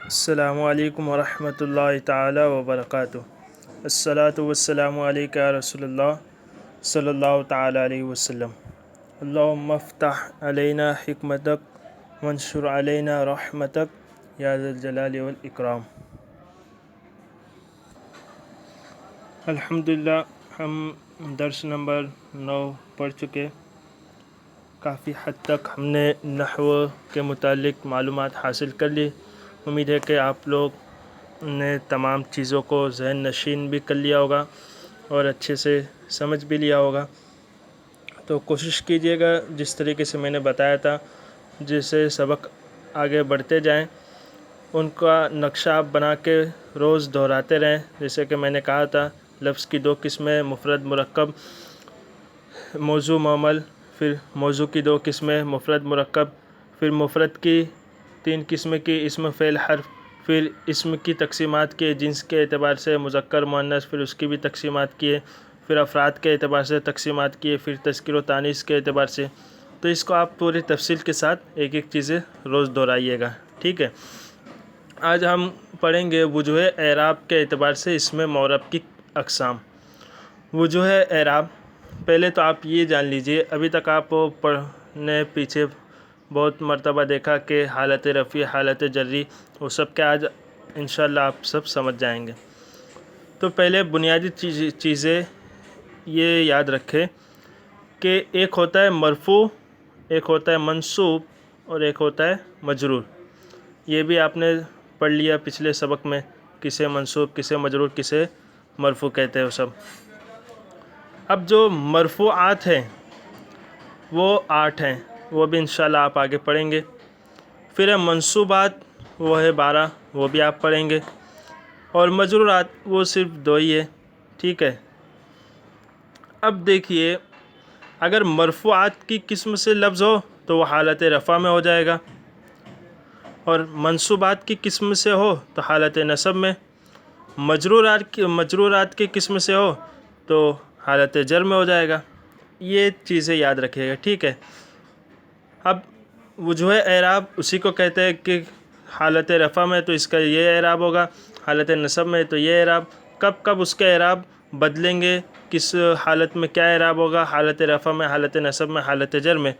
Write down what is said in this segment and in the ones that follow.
السلام علیکم ورحمۃ اللہ تعالی وبرکاتہ۔ الصلاۃ والسلام علیک یا رسول اللہ صلی اللہ تعالی علیہ وسلم۔ اللہم افتح علینا حکمتک وانشر علینا رحمتک یا ذا الجلال والاکرام۔ الحمدللہ ہم درس نمبر 9 پڑھ چکے۔ کافی حد تک ہم نے نحو کے متعلق معلومات حاصل کر لی۔ امید ہے کہ آپ لوگ نے تمام چیزوں کو ذہن نشین بھی کر لیا ہوگا اور اچھے سے سمجھ بھی لیا ہوگا۔ تو کوشش کیجئے گا جس طریقے سے میں نے بتایا تھا، جیسے سبق آگے بڑھتے جائیں ان کا نقشہ آپ بنا کے روز دہراتے رہیں۔ جیسے کہ میں نے کہا تھا، لفظ کی 2 قسمیں، مفرد مرکب، موضوع معمل۔ پھر موضوع کی 2 قسمیں، مفرد مرکب۔ پھر مفرد کی 3 قسم کی، اسم فعل حرف۔ پھر اسم کی تقسیمات کیے، جنس کے اعتبار سے مذکر مؤنث، پھر اس کی بھی تقسیمات کیے۔ پھر افراد کے اعتبار سے تقسیمات کیے، پھر تذکیر و تانیث کے اعتبار سے۔ تو اس کو آپ پوری تفصیل کے ساتھ ایک ایک چیزیں روز دہرائیے گا، ٹھیک ہے۔ آج ہم پڑھیں گے وجوہ اعراب کے اعتبار سے اسم معرب کی اقسام۔ وجوہ اعراب، پہلے تو آپ یہ جان لیجئے، ابھی تک آپ پڑھنے پیچھے بہت مرتبہ دیکھا کہ حالت رفعی، حالت جری، وہ سب کے آج انشاءاللہ آپ سب سمجھ جائیں گے۔ تو پہلے بنیادی چیزیں یہ یاد رکھیں کہ ایک ہوتا ہے مرفوع، ایک ہوتا ہے منصوب اور ایک ہوتا ہے مجرور۔ یہ بھی آپ نے پڑھ لیا پچھلے سبق میں، کسے منصوب، کسے مجرور، کسے مرفوع کہتے ہیں وہ سب۔ اب جو مرفوعات ہیں وہ 8 ہیں، وہ بھی انشاءاللہ آپ آگے پڑھیں گے۔ پھر منصوبات، وہ ہے 12، وہ بھی آپ پڑھیں گے۔ اور مجرورات وہ صرف 2 ہی ہے، ٹھیک ہے۔ اب دیکھیے، اگر مرفوعات کی قسم سے لفظ ہو تو وہ حالت رفع میں ہو جائے گا، اور منصوبات کی قسم سے ہو تو حالت نصب میں، مجرورات کی قسم سے ہو تو حالت جر میں ہو جائے گا۔ یہ چیزیں یاد رکھیے گا، ٹھیک ہے۔ اب وجوہ اعراب اسی کو کہتے ہیں کہ حالت رفع میں تو اس کا یہ اعراب ہوگا، حالت نصب میں تو یہ اعراب۔ کب کب اس کے اعراب بدلیں گے، کس حالت میں کیا اعراب ہوگا، حالت رفع میں، حالت نصب میں، حالت جر میں،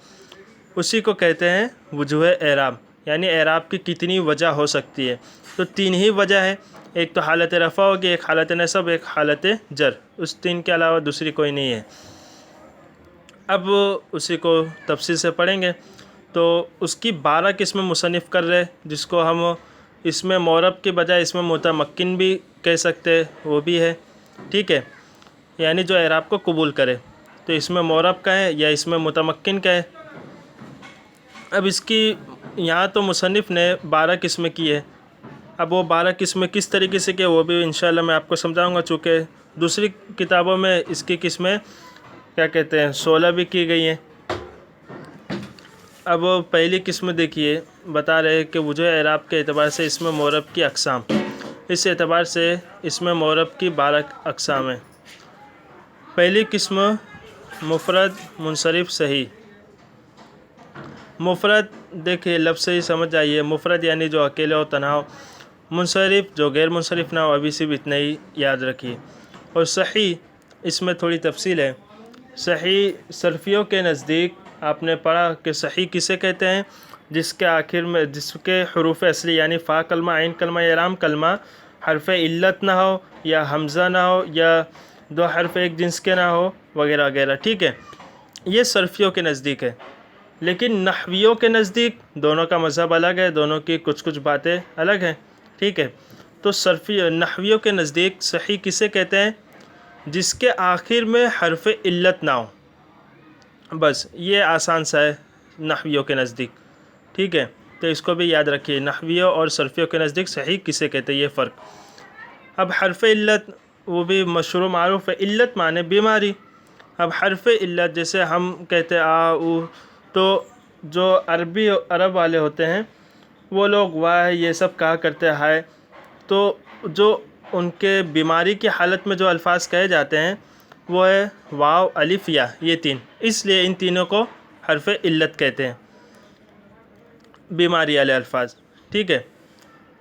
اسی کو کہتے ہیں وجوہ اعراب۔ یعنی اعراب کی کتنی وجہ ہو سکتی ہے، تو 3 ہی وجہ ہے، ایک تو حالت رفع ہوگی، ایک حالت نصب، ایک حالت جر، اس 3 کے علاوہ دوسری کوئی نہیں ہے۔ اب اسی کو تفصیل سے پڑھیں گے۔ تو اس کی 12 قسم مصنف کر رہے، جس کو ہم اسم معرب کے بجائے اسم متمکن بھی کہہ سکتے، وہ بھی ہے، ٹھیک ہے۔ یعنی جو اعراب کو قبول کرے، تو اسم معرب کا ہے یا اسم متمکن کا ہے۔ اب اس کی یہاں تو مصنف نے 12 قسمیں کی ہے۔ اب وہ 12 قسمیں کس طریقے سے کہ وہ بھی انشاءاللہ میں آپ کو سمجھاؤں گا، چونکہ دوسری کتابوں میں اس کی قسمیں کیا کہتے ہیں 16 بھی کی گئی ہیں۔ اب پہلی قسم دیکھیے، بتا رہے کہ وجوہ اعراب کے اعتبار سے اسم معرب کی اقسام۔ اس اعتبار سے اسم معرب کی 12 اقسام ہیں۔ پہلی قسم مفرد منصرف صحیح۔ مفرد دیکھیے لفظ سے ہی سمجھ آئیے، مفرد یعنی جو اکیلے ہو، تنہا ہو۔ منصرف جو غیر منصرف نہ ہو، ابھی صرف اتنا ہی یاد رکھیے۔ اور صحیح، اس میں تھوڑی تفصیل ہے۔ صحیح صرفیوں کے نزدیک آپ نے پڑھا کہ صحیح کسے کہتے ہیں، جس کے آخر میں، جس کے حروف اصلی یعنی فا کلمہ، عین کلمہ یا لام کلمہ حرف علت نہ ہو، یا حمزہ نہ ہو، یا 2 حرف ایک جنس کے نہ ہو، وغیرہ وغیرہ، ٹھیک ہے۔ یہ صرفیوں کے نزدیک ہے۔ لیکن نحویوں کے نزدیک دونوں کا مذہب الگ ہے، دونوں کی کچھ باتیں الگ ہیں، ٹھیک ہے۔ تو نحویوں کے نزدیک صحیح کسے کہتے ہیں، جس کے آخر میں حرف علت نہ ہو، بس یہ آسان سا ہے نحویوں کے نزدیک، ٹھیک ہے۔ تو اس کو بھی یاد رکھیے، نحویوں اور صرفیوں کے نزدیک صحیح کسے کہتے ہیں، یہ فرق۔ اب حرف علت وہ بھی مشہور و معروف ہے، علت معنی بیماری۔ اب حرف علت جیسے ہم کہتے ہیں آ او، تو جو عرب والے ہوتے ہیں وہ لوگ واہ یہ سب کہا کرتے ہیں، تو جو ان کے بیماری کی حالت میں جو الفاظ کہے جاتے ہیں وہ ہے واو، الف، یا، یہ 3، اس لیے ان تینوں کو حرف علت کہتے ہیں، بیماری والے الفاظ، ٹھیک ہے۔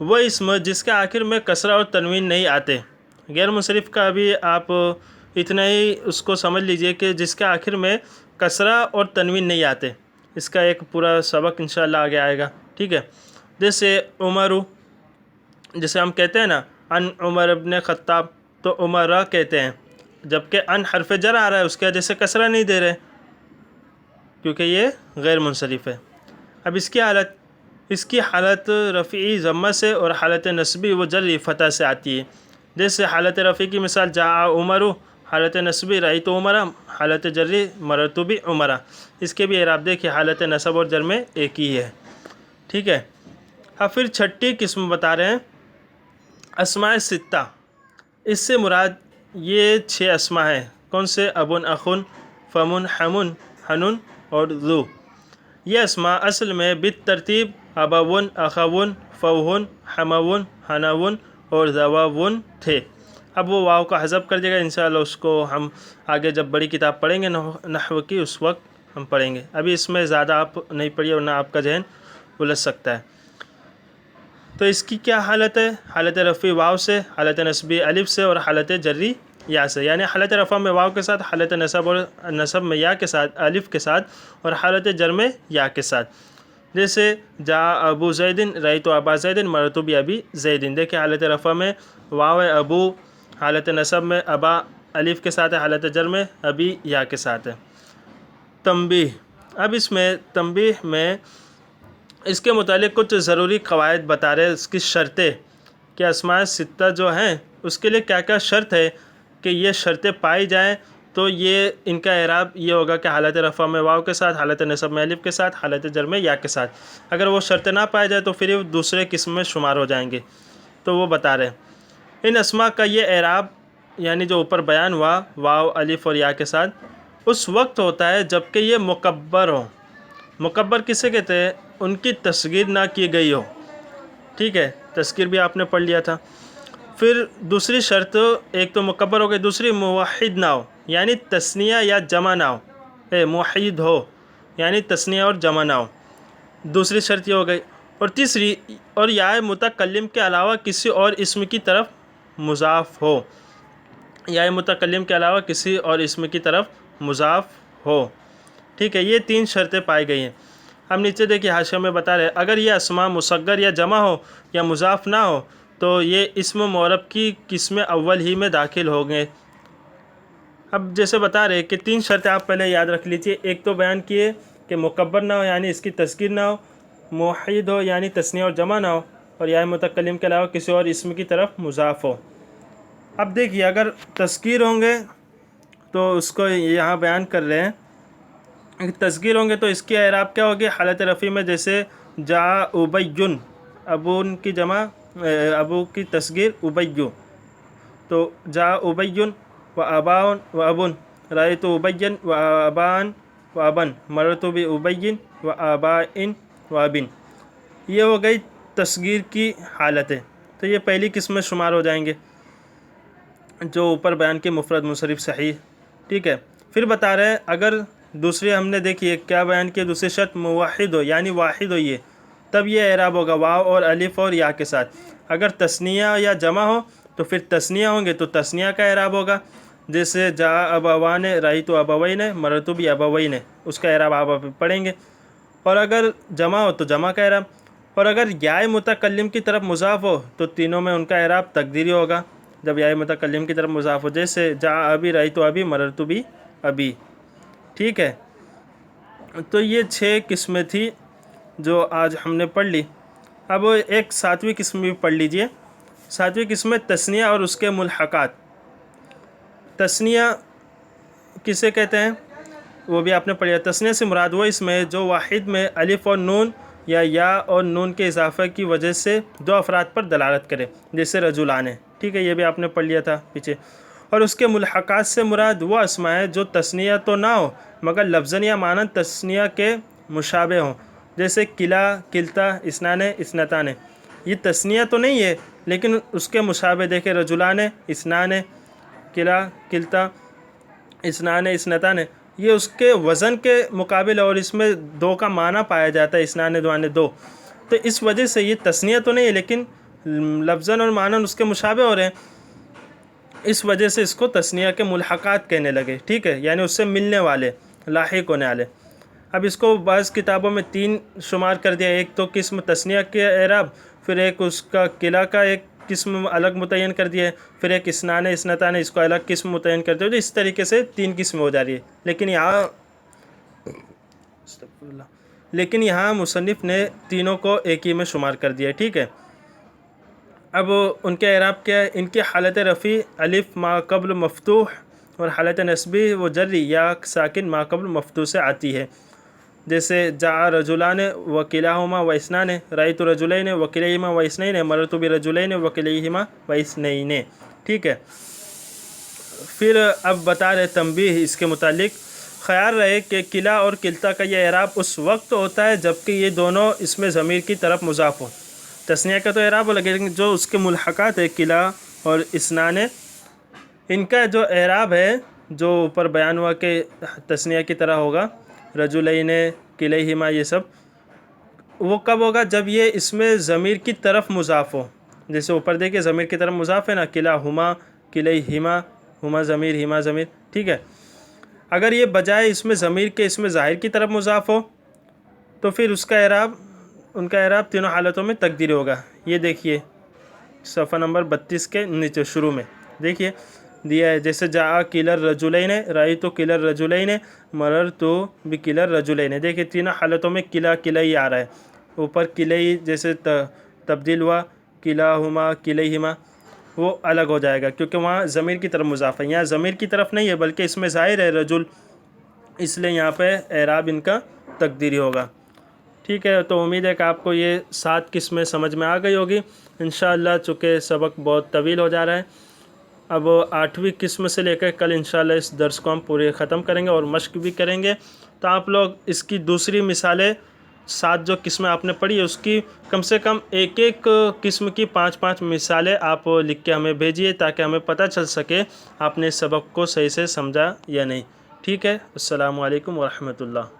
وہ اسم جس کے آخر میں کسرہ اور تنوین نہیں آتے. غیر منصرف کا ابھی آپ اتنا ہی اس کو سمجھ لیجئے کہ جس کے آخر میں کسرہ اور تنوین نہیں آتے. اس کا ایک پورا سبق انشاءاللہ آگے آئے گا. ٹھیک ہے. جیسے عمرو، جیسے ہم کہتے ہیں نا ان عمر ابن خطاب، تو عمرہ کہتے ہیں، جبکہ ان حرف جر آ رہا ہے، اس کے وجہ سے کسرہ نہیں دے رہے کیونکہ یہ غیر منصرف ہے. اب اس کی حالت رفعی ضمہ سے اور حالت نصبی و جری فتح سے آتی ہے. جیسے حالت رفعی کی مثال جاء عمرو، حالت نصبی رأیت عمرہ، حالت جری مررت بعمرہ. اس کے بھی اعراب دیکھیے، حالت نصب اور جر میں ایک ہی ہے. ٹھیک ہے. اب پھر چھٹی قسم بتا رہے ہیں اسماء ستہ. اس سے مراد یہ 6 اسماء ہیں. کون سے؟ ابن، اخن، فمن، حمن، حنن اور ذو. یہ اسماء اصل میں بالترتیب ابون، اخون، فوہن، حمون، حنون اور ذواون تھے. اب وہ واو کا حذف کر دے گا. انشاءاللہ اس کو ہم آگے جب بڑی کتاب پڑھیں گے نحو کی، اس وقت ہم پڑھیں گے. ابھی اس میں زیادہ آپ نہیں پڑھیے ورنہ آپ کا ذہن الجھ سکتا ہے. تو اس کی کیا حالت ہے؟ حالت رفعی واو سے، حالت نصبی الف سے اور حالت جری یا سے. یعنی حالت رفع میں واو کے ساتھ، حالت نصب میں یا کے ساتھ، الف کے ساتھ، اور حالت جر میں یا کے ساتھ. جیسے جاء ابو زید، رأیت ابا زید، مررت بابی زید. دیکھیں حالت رفع میں واو ہے ابو، حالت نصب میں ابا الف کے ساتھ ہے، حالت جر میں ابی یا کے ساتھ ہے. تنبیہ. اب اس میں تنبیہ میں اس کے متعلق کچھ ضروری قواعد بتا رہے ہیں، اس کی شرطیں کہ اسماء ستہ جو ہیں اس کے لیے کیا کیا شرط ہے کہ یہ شرطیں پائی جائیں تو یہ ان کا اعراب یہ ہوگا کہ حالت رفع میں واو کے ساتھ، حالت نصب میں الف کے ساتھ، حالت جر میں یا کے ساتھ. اگر وہ شرطیں نہ پائی جائے تو پھر یہ دوسرے قسم میں شمار ہو جائیں گے. تو وہ بتا رہے ہیں ان اسماء کا یہ اعراب یعنی جو اوپر بیان ہوا واو، الف اور یا کے ساتھ، اس وقت ہوتا ہے جب کہ یہ مکبر ہو. مکبر کسے کہتے ہیں؟ ان کی تصغیر نہ کی گئی ہو. ٹھیک ہے. تذکیر بھی آپ نے پڑھ لیا تھا. پھر دوسری شرط، ایک تو مکبر ہو گئی، دوسری موحد نہ ہو یعنی تثنیہ یا جمع نہ ہو. موحد ہو یعنی تثنیہ اور جمع نہ ہو. دوسری شرط یہ ہو گئی. اور تیسری، اور یا متکلم کے علاوہ کسی اور اسم کی طرف مضاف ہو. یا متکلم کے علاوہ کسی اور اسم کی طرف مضاف ہو. ٹھیک ہے. یہ 3 شرطیں پائی گئی ہیں. ہم نیچے دیکھیے حاشیہ میں بتا رہے ہیں اگر یہ اسماء مصغر یا جمع ہو یا مضاف نہ ہو تو یہ اسم معرب کی قسم اول ہی میں داخل ہوں گے. اب جیسے بتا رہے کہ 3 شرطیں آپ پہلے یاد رکھ لیجیے. ایک تو بیان کیے کہ مکبر نہ ہو یعنی اس کی تذکیر نہ ہو، موحد ہو یعنی تثنیہ اور جمع نہ ہو، اور یا متکلم کے علاوہ کسی اور اسم کی طرف مضاف ہو. اب دیکھیے اگر تذکیر ہوں گے تو اس کو یہاں بیان کر رہے ہیں. تذکیر ہوں گے تو اس کی اعراب کیا ہوگی؟ حالت رفعی میں جیسے جاء ابی، ابون کی جمع، ابو کی تصغیر ابی، تو جاء ابی و اباء و ابن، رأیت ابی و ابان و ابن، مررت بابی و اباء و ابن. یہ ہو گئی تصغیر کی حالتیں. تو یہ پہلی قسم میں شمار ہو جائیں گے جو اوپر بیان کے مفرد منصرف صحیح. ٹھیک ہے. پھر بتا رہے ہیں اگر دوسری ہم نے دیکھیے کیا بیان کیا، دوسری شرط موحد ہو یعنی واحد ہو، یہ تب یہ اعراب ہوگا واو اور الف اور یا کے ساتھ. اگر تثنیہ یا جمع ہو تو پھر تثنیہ ہوں گے تو تثنیہ کا اعراب ہوگا. جیسے جاء ابوان، رأیت ابوین، مررت بابوین، اس کا اعراب آپ پڑھیں گے. اور اگر جمع ہو تو جمع کا اعراب. اور اگر یا متکلم کی طرف مضاف ہو تو تینوں میں ان کا اعراب تقدیری ہوگا جب یا متکلم کی طرف مضاف ہو. جیسے جاء ابی، رأیت ابی، مررت بابی. ٹھیک ہے. تو یہ 6 قسمیں تھی جو آج ہم نے پڑھ لی. اب ایک 7ویں قسم بھی پڑھ لیجئے. 7ویں قسم ہے تثنیہ اور اس کے ملحقات. تثنیہ کسے کہتے ہیں وہ بھی آپ نے پڑھا. تثنیہ سے مراد وہ اسم ہے جو واحد میں الف اور نون یا اور نون کے اضافہ کی وجہ سے 2 افراد پر دلالت کرے، جیسے رجلان ہے. ٹھیک ہے. یہ بھی آپ نے پڑھ لیا تھا پیچھے. اور اس کے ملحقات سے مراد وہ اسماء ہے جو تثنیہ تو نہ ہو مگر لفظاً یا معناً تثنیہ کے مشابہ ہوں، جیسے کلا، کلتا، اسنان، اسنتان. یہ تثنیہ تو نہیں ہے لیکن اس کے مشابہ دیکھیں رجلان، اسنان، کلا، کلتا، اسنان، اسنتان. یہ اس کے وزن کے مقابل اور اس میں 2 کا معنی پایا جاتا ہے، اسنان، دوان، 2. تو اس وجہ سے یہ تثنیہ تو نہیں ہے لیکن لفظاً اور معناً اس کے مشابہ ہو رہے ہیں، اس وجہ سے اس کو تثنیہ کے ملحقات کہنے لگے، ٹھیک ہے، یعنی اس سے ملنے والے، لاحق ہونے والے۔ اب اس کو بعض کتابوں میں 3 شمار کر دیا، ایک تو قسم تثنیہ کے اعراب، پھر ایک اس کا قلع کا ایک قسم الگ متعین کر دیا ہے، پھر ایک اسنان اسنتان اس کو الگ قسم متعین کر دیا، تو اس طریقے سے 3 قسم ہو جا رہی ہے۔ لیکن یہاں مصنف نے تینوں کو ایک ہی میں شمار کر دیا ہے، ٹھیک ہے۔ اب ان کے اعراب کیا ہے؟ ان کی حالت رفیع الف ما قبل مفتوح اور حالت نصبی و جری یا ساکن ما قبل مفتوح سے آتی ہے، جیسے جاء رجلان وکلاہما و اثنان، رأیت رجلین وکلیہما و اثنین، مررت برجلین وکلیہما و اثنین، ٹھیک ہے۔ پھر اب بتا رہے تنبیہ اس کے متعلق، خیال رہے کہ قلع اور قلتا کا یہ اعراب اس وقت ہوتا ہے جبکہ یہ دونوں اس میں ضمیر کی طرف مضاف ہو۔ تثنیہ کا تو اعراب ہو لگے، لیکن جو اس کے ملحقات ہے قلع اور اثنان، ان کا جو اعراب ہے جو اوپر بیان ہوا کہ تثنیہ کی طرح ہوگا، رجلین کلیہما، یہ سب وہ کب ہوگا؟ جب یہ اس میں ضمیر کی طرف مضاف ہو، جیسے اوپر دیکھیں ضمیر کی طرف مضاف ہے نا، کلاہما کلیہما، ہما ضمیر ہما ضمیر، ٹھیک ہے۔ اگر یہ بجائے اس میں ضمیر کے اس میں ظاہر کی طرف مضاف ہو تو پھر اس کا اعراب، ان کا اعراب تینوں حالتوں میں تقدیری ہوگا۔ یہ دیکھیے صفحہ نمبر 32 کے نیچے شروع میں دیکھیے دیا ہے، جیسے جاء کلا الرجلین، رأیت کلا الرجلین، مررت بکلا الرجلین، دیکھیے تینوں حالتوں میں کلا کلا ہی آ رہا ہے۔ اوپر کلئی جیسے تبدیل ہوا کلاہما کلیہما، وہ الگ ہو جائے گا کیونکہ وہاں ضمیر کی طرف مضاف ہے، یہاں ضمیر کی طرف نہیں ہے بلکہ اس میں ظاہر ہے رجل، اس لیے یہاں پہ اعراب ان کا تقدیری ہوگا، ٹھیک ہے۔ تو امید ہے کہ آپ کو یہ 7 قسمیں سمجھ میں آ گئی ہوگی انشاءاللہ، چونکہ سبق بہت طویل ہو جا رہا ہے۔ اب 8ویں قسم سے لے کر کل انشاءاللہ اس درس کو ہم پورے ختم کریں گے اور مشق بھی کریں گے۔ تو آپ لوگ اس کی دوسری مثالیں 7 جو قسمیں آپ نے پڑھی ہے اس کی کم سے کم ایک قسم کی 5 مثالیں آپ لکھ کے ہمیں بھیجیے تاکہ ہمیں پتہ چل سکے آپ نے اس سبق کو صحیح سے سمجھا یا نہیں، ٹھیک ہے۔ السلام علیکم ورحمۃ اللہ۔